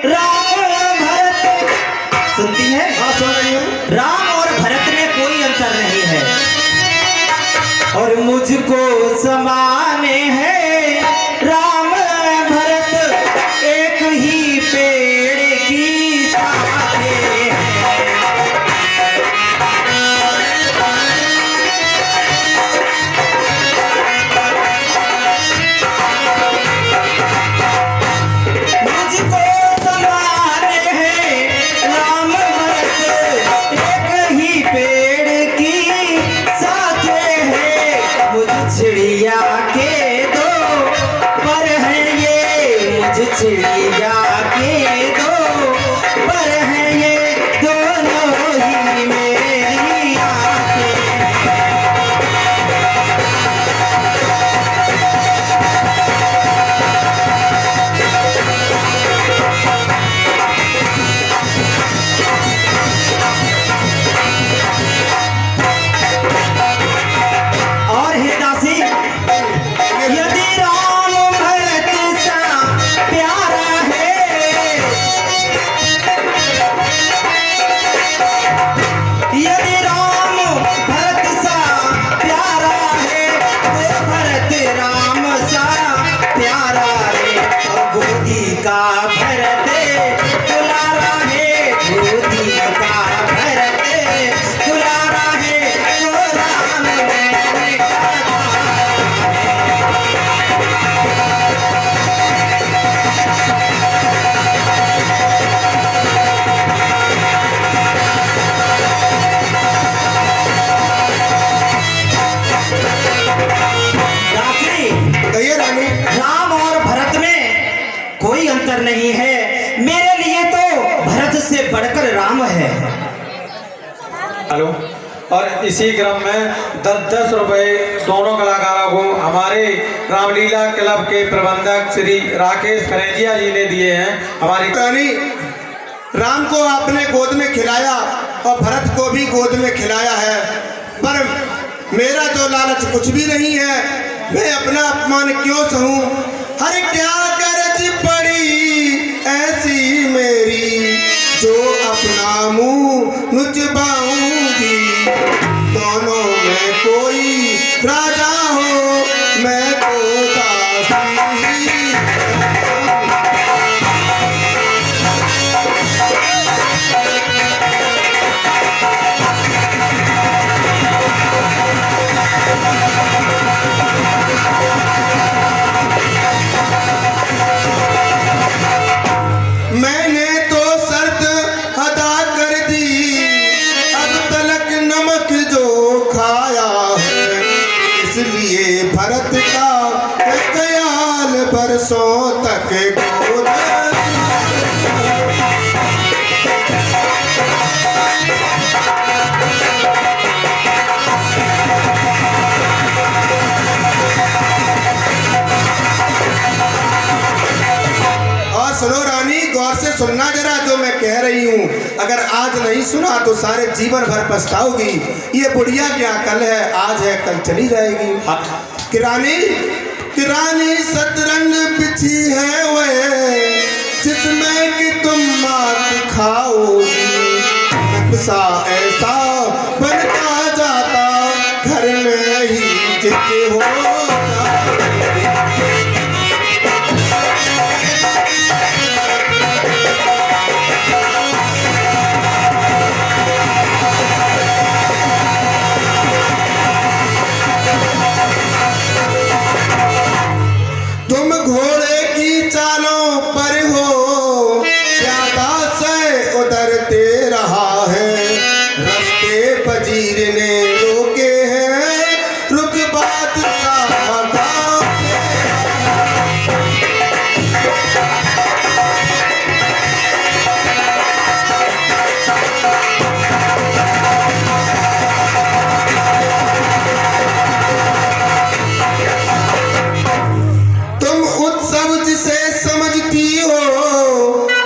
राम भरत, सुनती है? हाँ सुन रही हूँ। राम और भरत में कोई अंतर नहीं है और मुझको समाने हैं राम भरत एक ही पेड़ की शाखें हैं। मुझको समाने हैं राम भरत एक ही पेड़ की शाखें हैं। मुझ चिड़िया के दो पर हैं ये, मुझ चिड़िया के दो पर हैं ये, दोनों ही मेरी आंखें हैं। और हे दासी, यदि राम भरत सा प्यारा है, यदि राम भरत सा प्यारा है, तो भरत राम सा प्यारा है। और गोदी का भरत दुलारा है, गोदी का भरत दुलारा है, तो राम मैंने कहा दासी, कहिए रानी। राम और भरत में कोई अंतर नहीं है। मेरे लिए तो भरत से बढ़कर राम है। हेलो। और इसी क्रम में 10-10 रुपए दोनों कलाकारों को हमारे रामलीला क्लब के प्रबंधक श्री राकेश फरेजिया जी ने दिए हैं। हमारी रानी, राम को आपने गोद में खिलाया और भरत को भी गोद में खिलाया है, पर मेरा तो लालच कुछ भी नहीं है। मैं अपना अपमान क्यों सहूं? हर क्या गरज पड़ी ऐसी मेरी, जो अपना मुंह नुचबाऊंगी। दोनों में कोई राजा हो, मैं तो दासी। मैंने तो शर्त अदा कर दी, अब तलक नमक जो खाया है, इसलिए भरत का ख्याल बरसों तक गोद। और सुनो रानी, गौर से सुनना जरा जो मैं कह रही हूँ। अगर आज नहीं सुना तो सारे जीवन भर पछताओगी। ये बुढ़िया क्या कल है, आज है कल चली जाएगी। कि रानी सतरंग बिछी है वह, जिसमें कि तुम मात खाओगी। नक्शा ऐसा बनता जाता, घर में ही चित हो। तुम घोड़े की चालों पर हो, प्यादा से उतरते रहा है। रास्ते वजीर ने रोके हैं, रुक बात साहबा। तुम उत्सव जिसे समझती हो,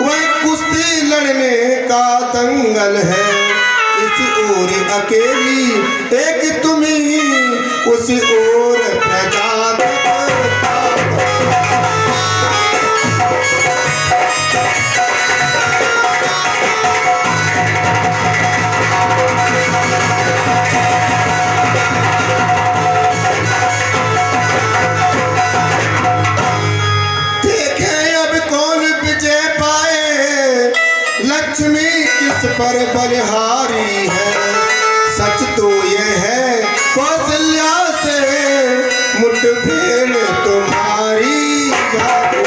वह कुश्ती लड़ने का दंगल है। इस ओर अकेली एक तुम ही, उस ओर प्रजा। बस पर बलिहारी है। सच तो ये है कौशल्या से मुठभेड़ तुम्हारी जादू।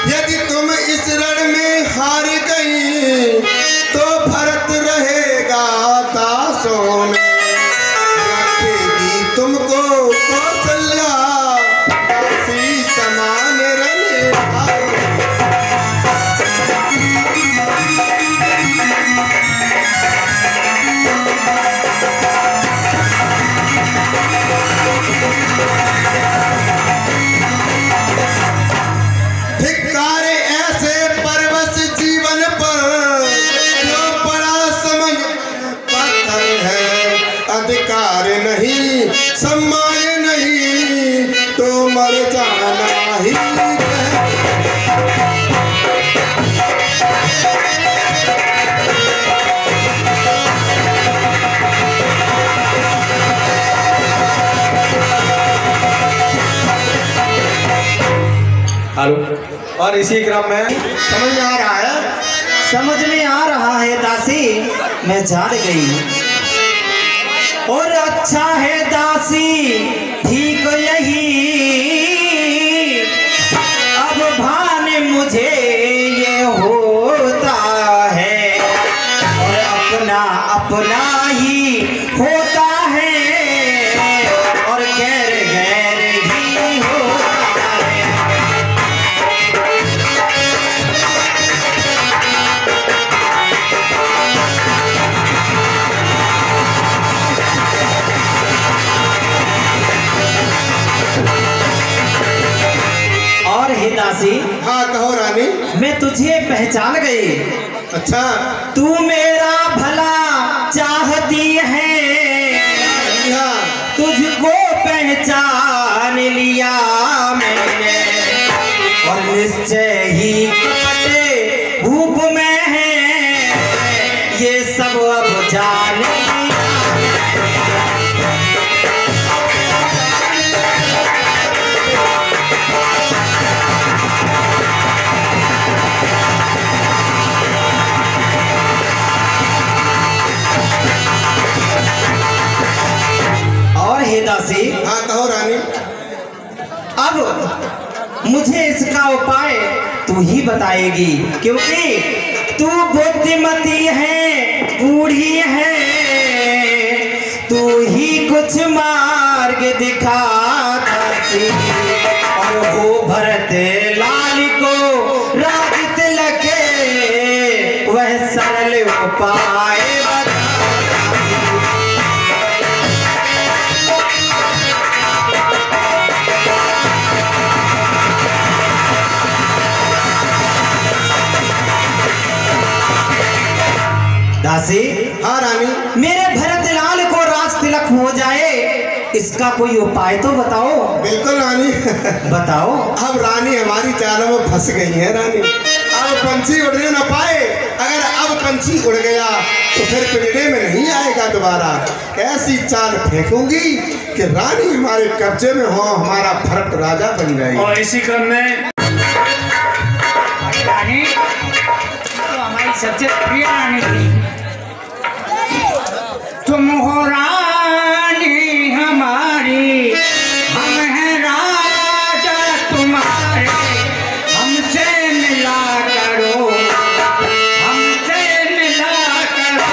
यदि तुम इस रण में हार गई तो भरत रहेगा दासों में, रखेगी तुमको कौशल्या दासी समान रनिहार। धिक्कार ऐसे परवश जीवन पर जो बड़ा समझ पत्थर है। अधिकार नहीं सम्मान नहीं तो मर जाना ही है। हेलो। और इसी क्रम में समझ में आ रहा है? समझ में आ रहा है दासी, मैं जान गई। और अच्छा है दासी ठीक यही, अब भान मुझे ये होता है। और अपना अपना ही होता है और गैर गैर ही होता है। और हे दासी, हाँ कहो रानी। मैं तुझे पहचान गई। अच्छा, तू मेरा भला चाहती है, हाँ तुझको पहचान लिया मैंने। और निश्चय ही कपटे भूप में है, ये सब अब जान लिया। और हे दासी, हाँ कहो रानी। अब मुझे इसका उपाय तू ही बताएगी, क्योंकि तू बुद्धिमती है, बूढ़ी है। तू ही कुछ मार्ग दिखा दासी। और वो भरत लाल को राज लगे, वह सरल उपाय बता। दासी, हाँ रानी। मेरे भरत लाल को राज तिलक हो जाए, इसका कोई उपाय तो बताओ। बिल्कुल रानी। बताओ। अब रानी हमारी चालों में फंस गई है रानी। अब पंछी उड़ने न पाए। अगर अब पंछी उड़ गया तो फिर पिंजरे में नहीं आएगा दोबारा। कैसी चाल फेंकूंगी कि रानी हमारे कब्जे में हो, हमारा भरत राजा बन जाए। और इसी क्रम में रानी तो हमारी सबसे प्रिय रानी थी। तुम हो रानी हमारी, हम हैं राजा तुम्हारे। हमसे मिला करो, हमसे मिला करो।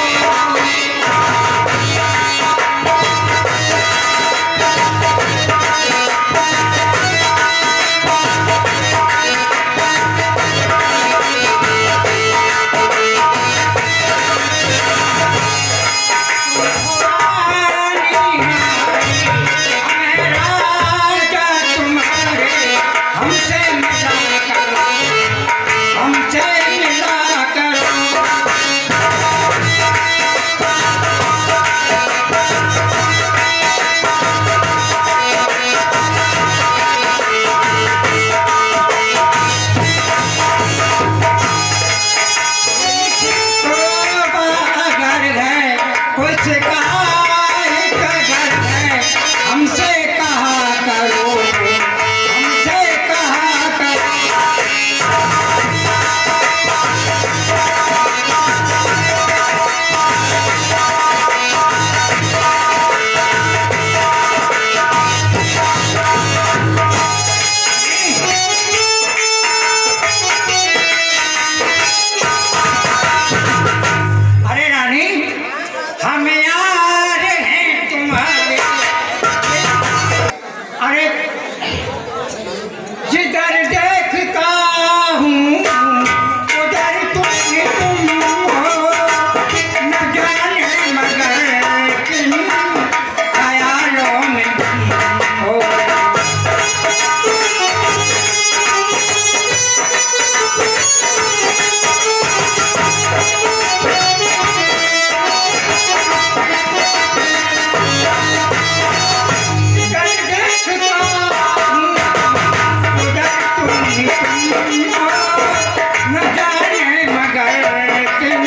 कर तुम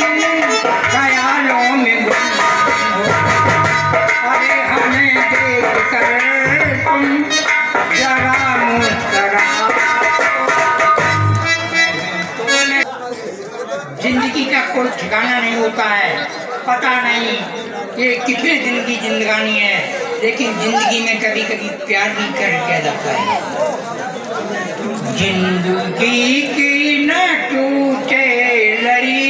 ख्यालों में गुम हो। अरे हमें देख कर तुम जरा मुस्कुराओ। जिंदगी का कोई ठिकाना नहीं होता है, पता नहीं ये कितने दिन की जिंदगानी है, लेकिन जिंदगी में कभी कभी प्यार भी कर क्या जाता है। जिंदगी की न टूटे लड़ी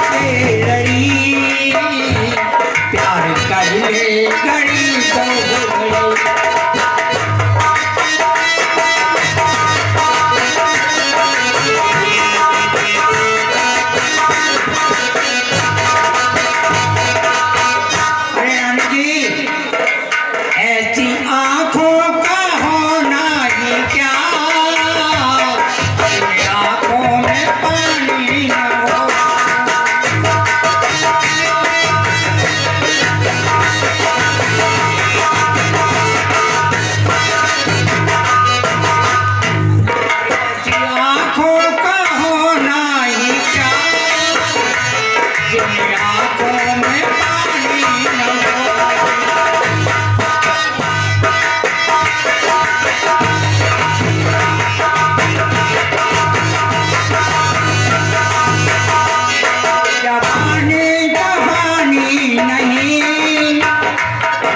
ले गई। प्यार कर ले गड़ी तो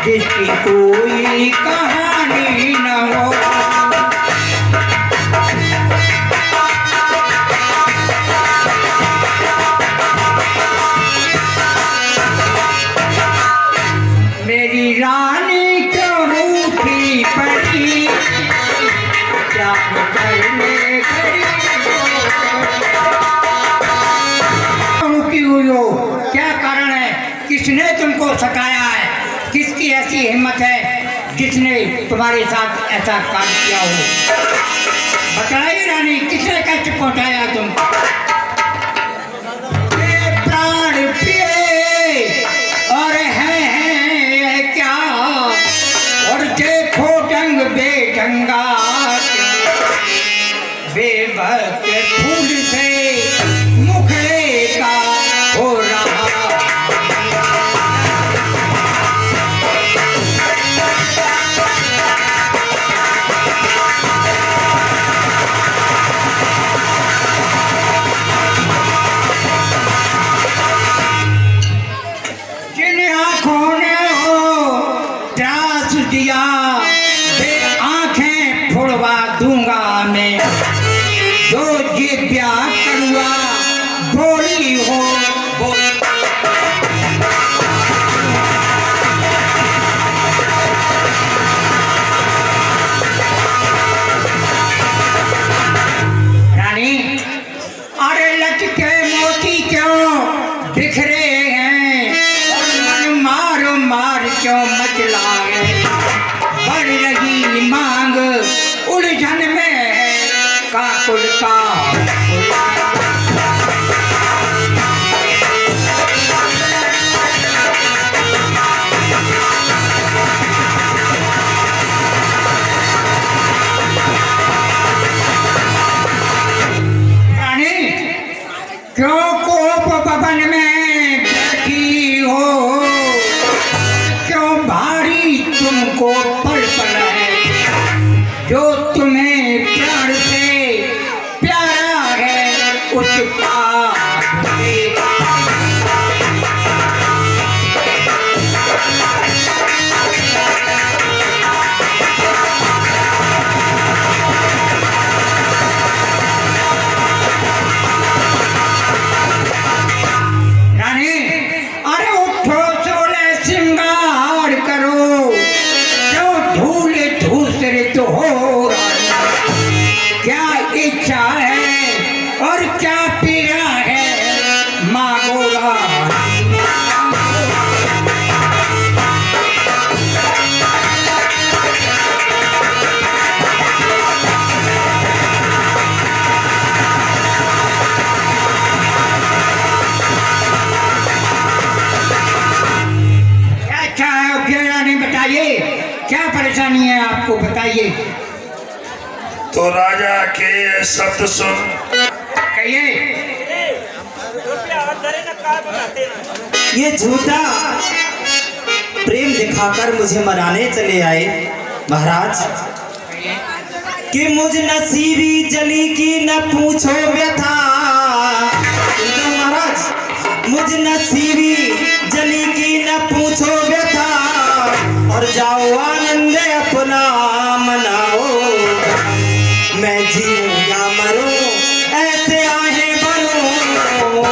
जिसकी कोई कहानी न हो। मेरी रानी क्यों रूठी पड़ी, क्या करने रूठी हुई हो, क्या कारण है, किसने तुमको सताया है, किसकी ऐसी हिम्मत है जिसने तुम्हारे साथ ऐसा काम किया हो। बताइए रानी, किसने कष्ट पहुंचाया तुमको। प्राण प्रिय और है क्या, और देखो डंग बेढंगा बेबक फूल से मुखड़े का हो रहा। दिया बे आंखें फोड़वा दूंगा मैं, जो ये ब्याह करुआ बोली हो रानी। अरे लटके मोती क्यों बिखरे हैं, और मन मारो मार क्यों मचला है। बढ़ रही मांग उलझन में काकुल का रानी, क्यों कोप भवन में बैठी हो, क्यों भारी तुमको पल पल है, जो तुम्हें प्राण से प्यारा है उसका रानी। अरे उठो सोने सिंगार करो, क्यों धूल धूसरित हो रहा, क्या इच्छा है और क्या पीड़ा है, बताइए। तो राजा के शब्द सुन। कहिए। ये झूठा प्रेम दिखाकर मुझे मनाने चले आए महाराज कि मुझ नसीबी जली की न पूछो व्यथा। सुनते हो महाराज, मुझ नसीबी जली की न पूछो व्यथा, और जाओ आनंद अपना मनाओ। मैं जीऊं या मरूं ऐसे आहें भरूं,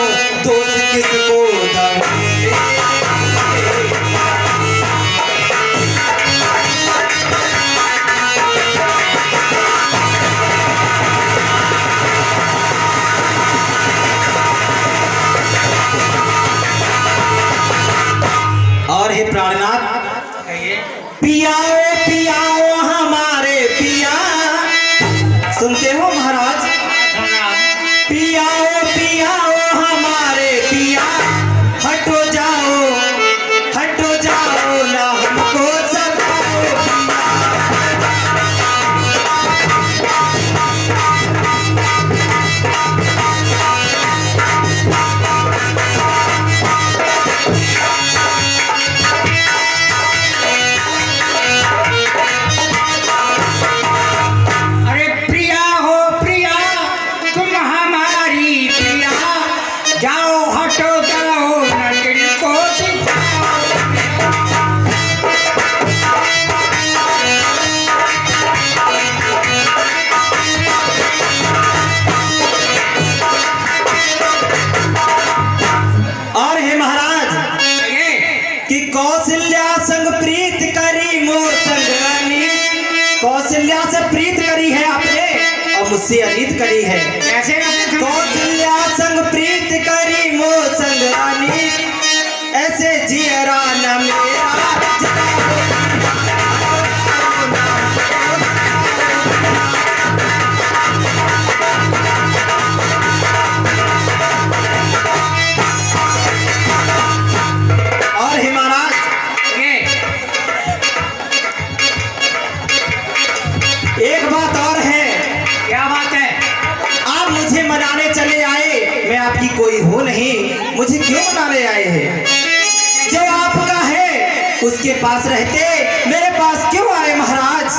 दोस्त किसको दूं। और हे प्राणनाथ, पियाओ पियाओ हमारे पिया। सुनते हो महाराज, पियाओ पियाओ हमारे पिया, हटो जाओ ना हमको सताओ पिया। अरे प्रिया हो प्रिया, तुम हमारी प्रिया, जाओ हटो जाओ न दिल को दिखाओ। और हे महाराज कि कौशल्या संग प्रीत करी मोर संग अनीत। कौशल्या से प्रीत करी है आपने और मुझसे अनीत करी है। कैसे कौशल्या संग प्रीत करी मोर संग अनीत, ऐसे जियरा न मेरा। और हे महाराज, एक बात और है। क्या बात है? आप मुझे मनाने चले आए, मैं आपकी कोई हूँ नहीं, मुझे क्यों मनाने आए हैं? जो आपका है उसके पास रहते मेरे पास क्यों आए महाराज?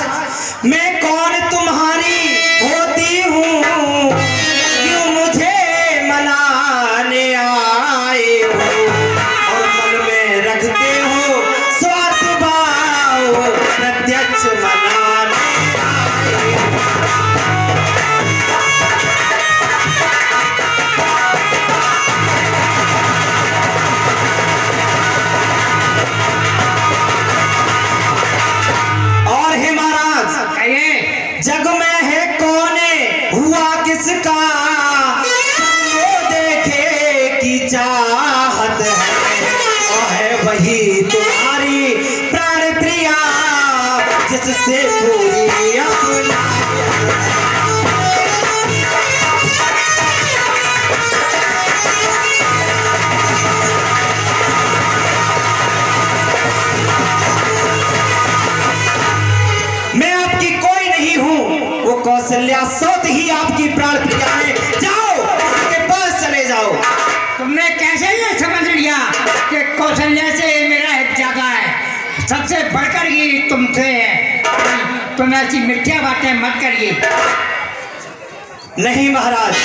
मैं कौन तुम्हारी होती हूँ, क्यों मुझे मनाने आए हो? और मन में रखते हो स्वार्थ भाव, प्रत्यक्ष मनाने आए हो। और हे महाराज, जग में है कौने हुआ किसका, वो देखे की चाहत है, और है वही तुम्हारी प्राण प्रिया, जिससे पूरी अपना। मैं आपकी कोई नहीं हूँ, वो कौशल्या सौत ही आपकी प्राण प्रिया है। जाओ उसके पास चले जाओ। तुमने कैसे ये समझ लिया कि कौशल्या से मेरा एक जगह है, सबसे बढ़कर ही तुमसे है। तुम ऐसी मिथ्या बातें मत करिए। नहीं महाराज,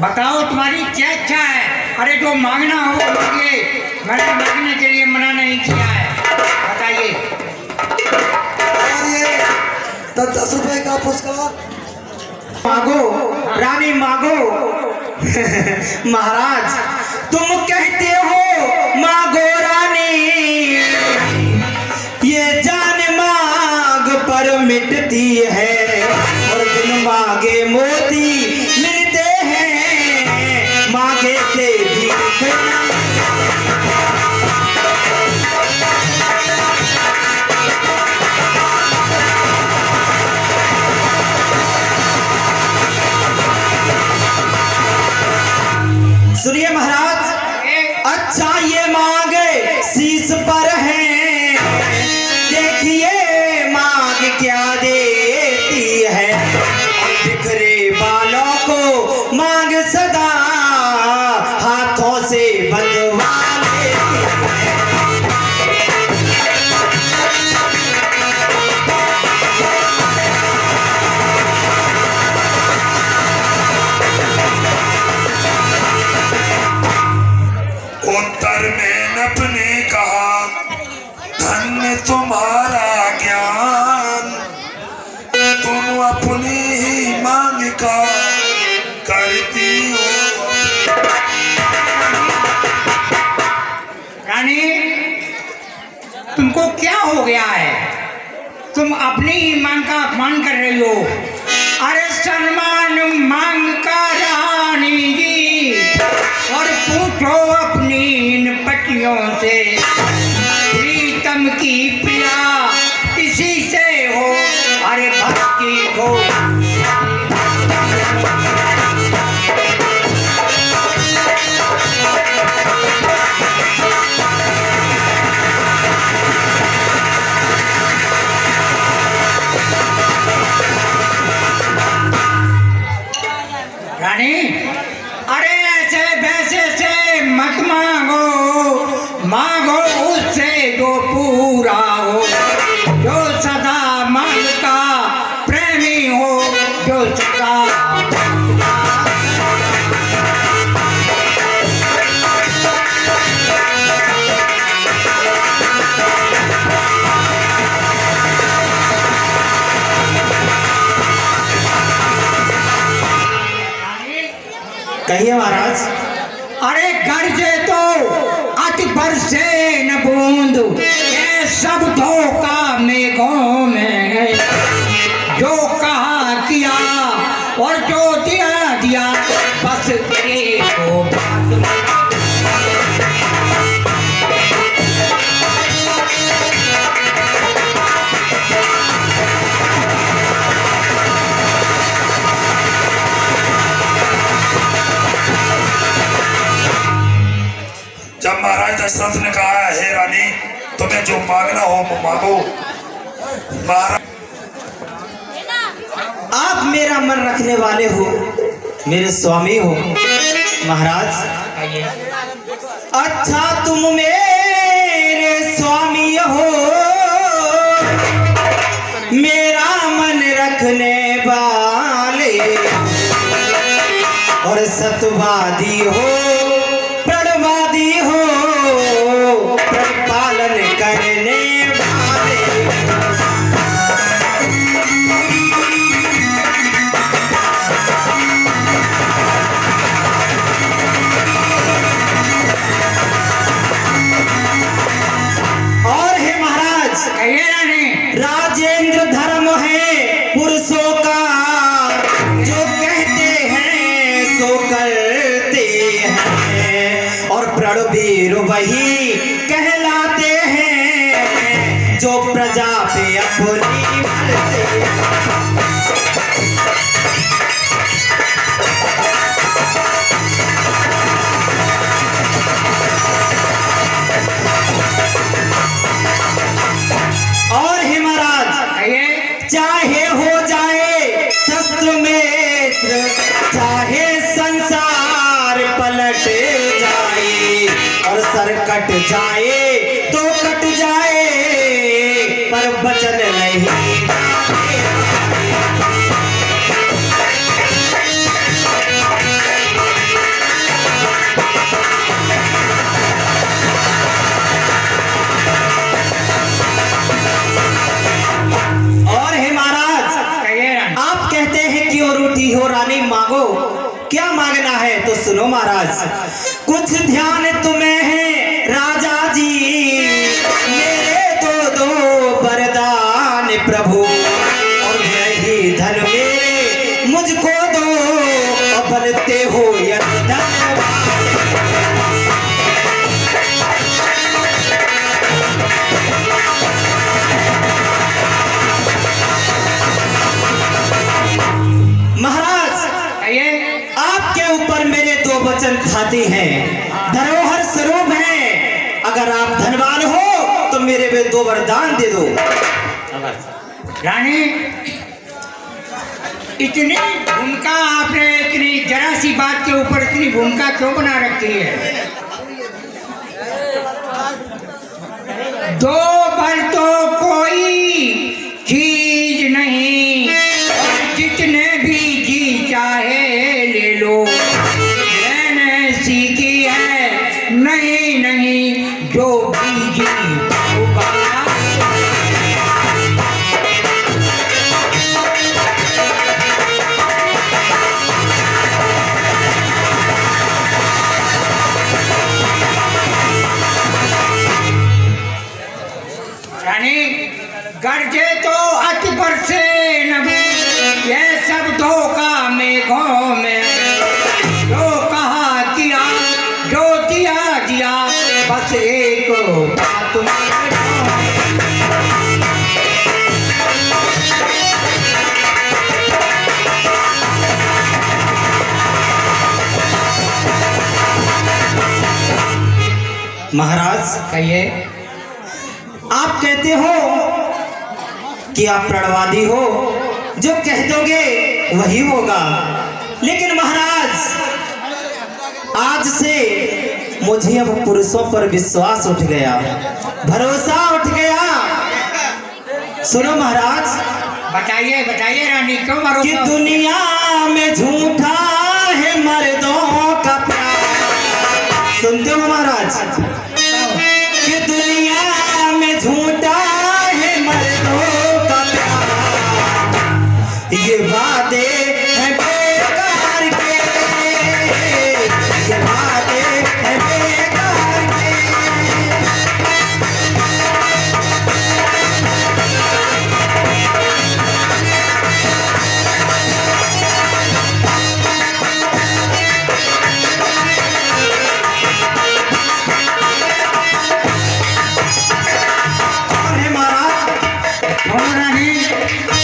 बताओ तुम्हारी क्या इच्छा है? अरे जो मांगना हो मांगिए, मैंने मांगने के लिए मना नहीं किया है। बताइए। और ये 10 रुपए का पुरस्कार मांगो रानी मांगो। महाराज तुम कहते हो मांगो रानी, ये जान मांग पर मिटती है, और बिन मांगे मोती मिलते हैं, मांगे से भी सुनिए महाराज, अच्छा क्या देती है, और बिखरे बालों को मांग सदा हाथों से बंधवा लेती है। उत्तर में नभ ने कहा, धन्य तुम्हारा ज्ञान, तुम अपनी ही मांग का करती हो। रानी, तुमको क्या हो गया है? तुम अपनी ही मांग का अपमान कर रही हो। अरे सम्मान मांग का रानी जी, और पूछो अपनी इन पटियों से, प्रीतम की प्रिया किसी से हो, अरे भक्ति हो। रानी, अरे ऐसे वैसे से मत मांगो, मांगो उससे जो पूरा हो, जो सदा मांगता प्रेमी हो, जो सदा कहिए महाराज। अरे गरजे तो अति बरसे न बूंद, ये सब धोखा मेघों में है। जो कहा किया और जो दिया दिया, बस एक बात। जब महाराज दशरथ ने कहा, हे रानी, तुम्हें जो मांगना हो मांगो। महाराज, आप मेरा मन रखने वाले हो, मेरे स्वामी हो। महाराज, अच्छा तुम मेरे स्वामी हो, मेरा मन रखने वाले, और सतवादी हो, प्रणवादी हो, पालन करने वाले। और हे महाराज, राजेंद्र धर्म है पुरुषों का, जो कहते हैं सो करते हैं, और प्रणवीर वही कहलाते हैं, जो प्रजा पे अपनी मरते हैं। और हे महाराज, चाहे हो जाए शस्त्र में, चाहे संसार पलट जाए, और सर कट जाए तो कट जाए, पर वचन नहीं हो। रानी मांगो, क्या मांगना है तो सुनो महाराज। कुछ ध्यान तुम्हें है राजा जी, मेरे दो वरदान प्रभु, और यही धन मेरे मुझको दो, और बनते हो यदि धनवान। महाराज, आपके ऊपर मेरे दो वचन खाते हैं, धरोहर स्वरूप हैं। अगर आप धनवान हो तो मेरे वे दो वरदान दे दो। रानी, इतनी भूमिका आपने, इतनी जरा सी बात के ऊपर इतनी भूमिका क्यों बना रखी है? दो पल तो कोई चीज नहीं, और जितने भी जी चाहे ले लो, मैंने सीखी है नहीं नहीं जो भी जी होगा। गर्जे तो अति बरसे नबू, ये सब धोखा मेघों में, जो कहा किया जो दिया दिया, बस एक बात महाराज कहिए। आप कहते हो कि आप प्रणवादी हो, जो कह दोगे वही होगा, लेकिन महाराज आज से मुझे अब पुरुषों पर विश्वास उठ गया, भरोसा उठ गया। सुनो महाराज, बताइए बताइए रानी, क्यों कि भरोसा? दुनिया में झूठा है मर्दों का प्यार। सुनते हो महाराज, कि दुनिया में झूठा है मर्दों का प्यार, ये वादे हैं बेकार के, ये वादे हैं बेकार के।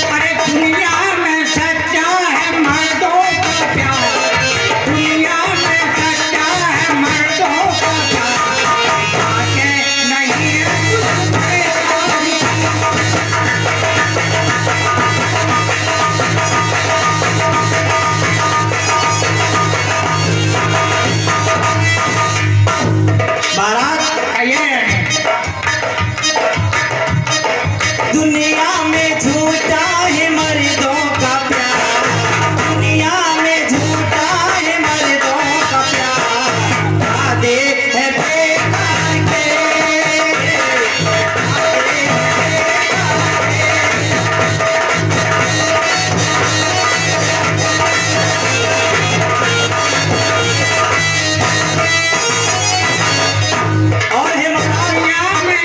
अरे दुनिया में सच्चा है मर्दों का प्यार, दुनिया में सच्चा है मर्दों का प्यार, आगे नहीं महाराज दुनिया में झूठा है मर्दों का प्यार, दुनिया में झूठा है मर्दों का प्यार, वादे हैं बेकार के, और है दुनिया में,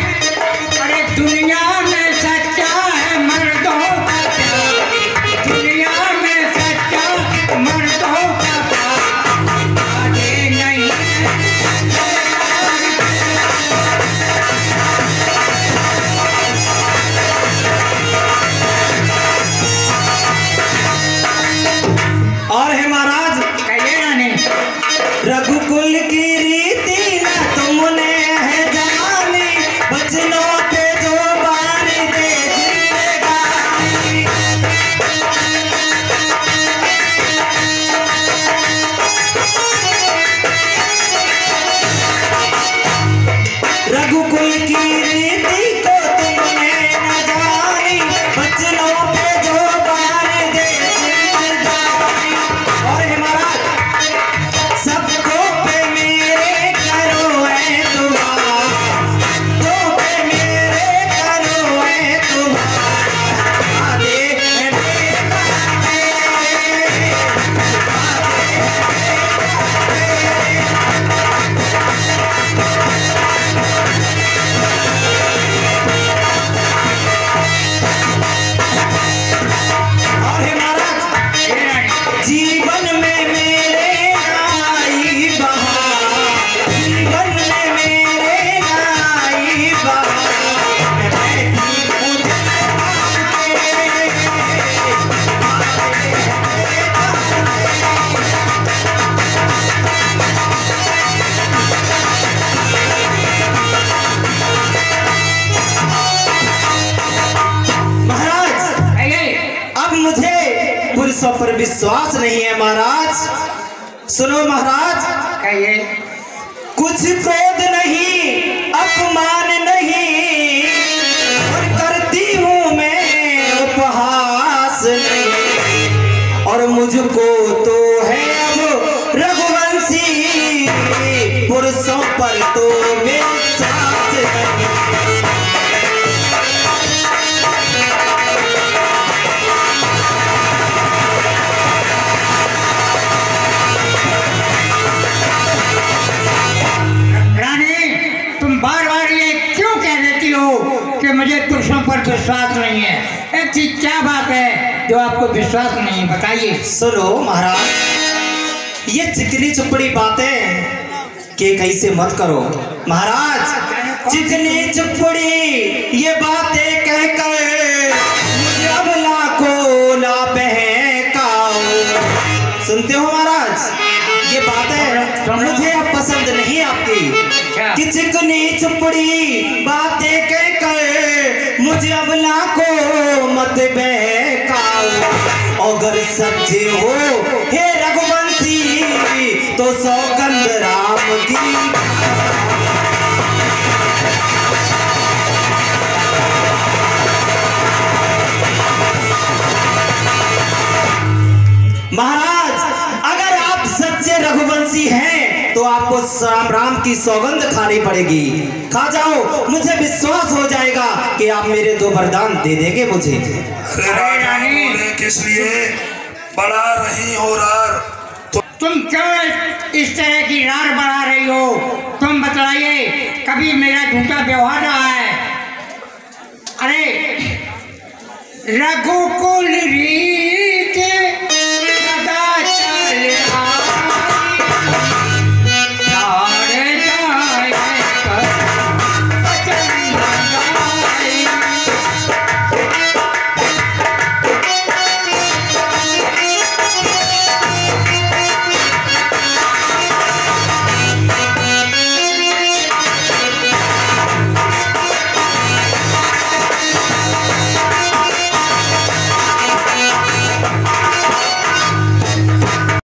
अरे दुनिया में सच्चा है पुरुषों पर विश्वास नहीं है महाराज। सुनो महाराज, कहिए। कुछ क्रोध नहीं, अपमान नहीं, और करती हूँ मैं उपहास नहीं, और मुझको तो है अब रघुवंशी, पुरुषों पर तो विश्वास नहीं। मुझे पुरुषों पर विश्वास नहीं है। ऐसी क्या बात है जो आपको विश्वास नहीं, बताइए। सुनो महाराज, ये चिकनी चुपड़ी बातें के कैसे मत करो महाराज। चिकनी चुपड़ी ये बातें कहकर मुझे अबला को ना बहकाओ। सुनते हो महाराज, ये बातें मुझे अब पसंद नहीं आपकी कि चिकनी चुपड़ी बातें कहकर मुझे अबला को मत बहकाओ। अगर सच्चे हो हे रघुवंशी तो सौगंध राम की। महाराज, अगर आप सच्चे रघुवंशी हैं तो आपको राम की सौगंध खानी पड़ेगी। खा जाओ, मुझे विश्वास हो जाएगा कि आप मेरे 2 वरदान दे देंगे मुझे। किस लिए बढ़ा रही हो रार? तुम क्यों इस तरह की रार बढ़ा रही हो? तुम बतलाइए, कभी मेरा झूठा व्यवहार रहा है? अरे रघुकुल री